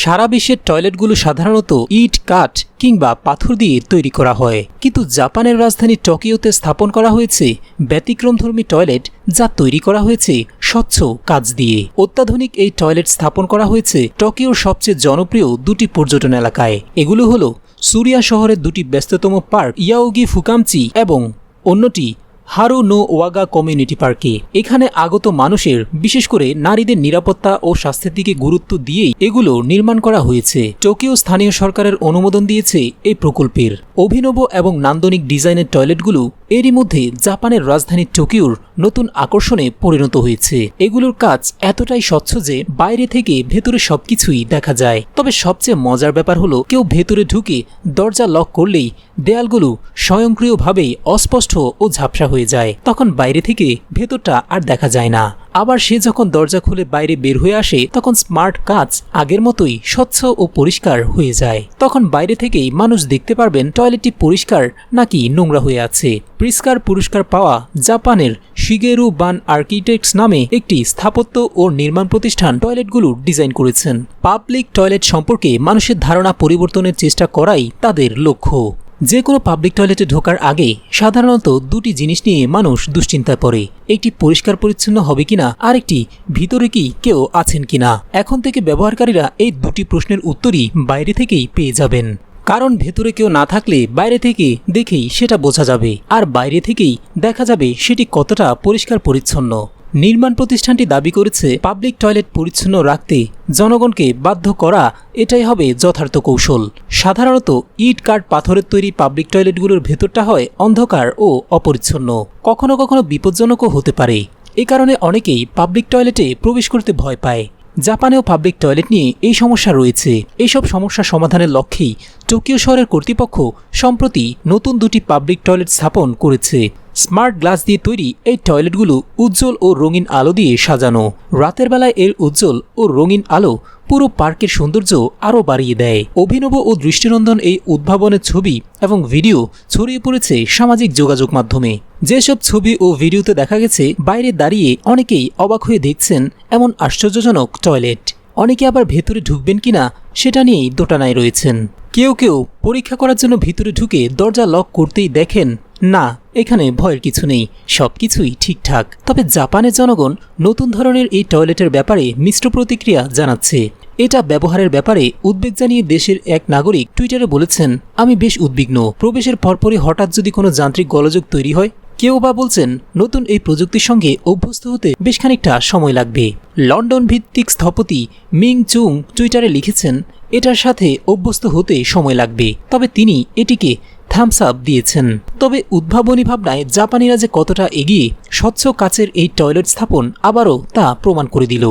সারা বিশ্বের টয়লেটগুলো সাধারণত ইট, কাঠ কিংবা পাথর দিয়ে তৈরি করা হয়, কিন্তু জাপানের রাজধানী টোকিওতে স্থাপন করা হয়েছে ব্যতিক্রমধর্মী টয়লেট, যা তৈরি করা হয়েছে স্বচ্ছ কাঁচ দিয়ে। অত্যাধুনিক এই টয়লেট স্থাপন করা হয়েছে টোকিওর সবচেয়ে জনপ্রিয় দুটি পর্যটন এলাকায়। এগুলো হলো সুরিয়া শহরের দুটি ব্যস্ততম পার্ক ইয়াওগি ফুকামচি এবং অন্যটি হারু নো ওয়াগা কমিউনিটি পার্কে। এখানে আগত মানুষের, বিশেষ করে নারীদের নিরাপত্তা ও স্বাস্থ্যের দিকে গুরুত্ব দিয়েই এগুলো নির্মাণ করা হয়েছে। টোকিও স্থানীয় সরকারের অনুমোদন দিয়েছে এই প্রকল্পের। অভিনব এবং নান্দনিক ডিজাইনের টয়লেটগুলো এরই মধ্যে জাপানের রাজধানী টোকিওর নতুন আকর্ষণে পরিণত হয়েছে। এগুলোর কাজ এতটাই স্বচ্ছ যে বাইরে থেকে ভেতরে সবকিছুই দেখা যায়। তবে সবচেয়ে মজার ব্যাপার হলো, কেউ ভেতরে ঢুকে দরজা লক করলেই দেয়ালগুলো স্বয়ংক্রিয়ভাবেই অস্পষ্ট ও ঝাপসা হয়ে যায়। তখন বাইরে থেকে ভেতরটা আর দেখা যায় না। আবার সে যখন দরজা খুলে বাইরে বের হয়ে আসে, তখন স্মার্ট কাঁচ আগের মতোই স্বচ্ছ ও পরিষ্কার হয়ে যায়। তখন বাইরে থেকেই মানুষ দেখতে পারবেন টয়লেটটি পরিষ্কার নাকি নোংরা হয়ে আছে। প্রিস্কার পুরস্কার পাওয়া জাপানের শিগেরু বান আর্কিটেক্টস নামে একটি স্থাপত্য ও নির্মাণ প্রতিষ্ঠান টয়লেটগুলো ডিজাইন করেছেন। পাবলিক টয়লেট সম্পর্কে মানুষের ধারণা পরিবর্তনের চেষ্টা করাই তাদের লক্ষ্য। যে কোনো পাবলিক টয়লেটে ঢোকার আগে সাধারণত দুটি জিনিস নিয়ে মানুষ দুশ্চিন্তায় পড়ে। একটি পরিষ্কার পরিচ্ছন্ন হবে কিনা, আরেকটি ভিতরে কি কেউ আছেন কিনা। এখন থেকে ব্যবহারকারীরা এই দুটি প্রশ্নের উত্তরই বাইরে থেকেই পেয়ে যাবেন। কারণ ভেতরে কেউ না থাকলে বাইরে থেকে দেখেই সেটা বোঝা যাবে, আর বাইরে থেকেই দেখা যাবে সেটি কতটা পরিষ্কার পরিচ্ছন্ন। নির্মাণ প্রতিষ্ঠানটি দাবি করেছে, পাবলিক টয়লেট পরিচ্ছন্ন রাখতে জনগণকে বাধ্য করা এটাই হবে যথার্থ কৌশল। সাধারণত ইট, কাঠ, পাথরের তৈরি পাবলিক টয়লেটগুলোর ভেতরটা হয় অন্ধকার ও অপরিচ্ছন্ন, কখনো কখনো বিপজ্জনকও হতে পারে। এ কারণে অনেকেই পাবলিক টয়লেটে প্রবেশ করতে ভয় পায়। জাপানেও পাবলিক টয়লেট নিয়ে এই সমস্যা রয়েছে। এইসব সমস্যা সমাধানের লক্ষ্যেই টোকিও শহরের কর্তৃপক্ষ সম্প্রতি নতুন দুটি পাবলিক টয়লেট স্থাপন করেছে। স্মার্ট গ্লাস দিয়ে তৈরি এই টয়লেটগুলো উজ্জ্বল ও রঙিন আলো দিয়ে সাজানো। রাতের বেলায় এর উজ্জ্বল ও রঙিন আলো পুরো পার্কের সৌন্দর্য আরও বাড়িয়ে দেয়। অভিনব ও দৃষ্টিনন্দন এই উদ্ভাবনের ছবি এবং ভিডিও ছড়িয়ে পড়েছে সামাজিক যোগাযোগ মাধ্যমে। যেসব ছবি ও ভিডিওতে দেখা গেছে, বাইরে দাঁড়িয়ে অনেকেই অবাক হয়ে দেখছেন এমন আশ্চর্যজনক টয়লেট। অনেকে আবার ভেতরে ঢুকবেন কিনা সেটা নিয়েই দোটানায় রয়েছেন। কেউ কেউ পরীক্ষা করার জন্য ভিতরে ঢুকে দরজা লক করতেই দেখেন না, এখানে ভয়ের কিছু নেই, সবকিছুই ঠিকঠাক। তবে জাপানের জনগণ নতুন ধরনের এই টয়লেটের ব্যাপারে মিশ্র প্রতিক্রিয়া জানাচ্ছে। এটা ব্যবহারের ব্যাপারে উদ্বেগ জানিয়ে দেশের এক নাগরিক টুইটারে বলেছেন, আমি বেশ উদ্বিগ্ন। প্রবেশের পরপরই হঠাৎ যদি কোনো যান্ত্রিক গোলযোগ তৈরি হয়। কেউ বা বলছেন, নতুন এই প্রযুক্তির সঙ্গে অভ্যস্ত হতে বেশ খানিকটা সময় লাগবে। লন্ডন ভিত্তিক স্থপতি মিং চুং টুইটারে লিখেছেন, এটার সাথে অভ্যস্ত হতে সময় লাগবে, তবে তিনি এটিকে থামস আপ দিয়েছেন। তবে উদ্ভাবনী ভাবনায় জাপানিরা যে কতটা এগিয়ে, স্বচ্ছ কাচের এই টয়লেট স্থাপন আবারও তা প্রমাণ করে দিল।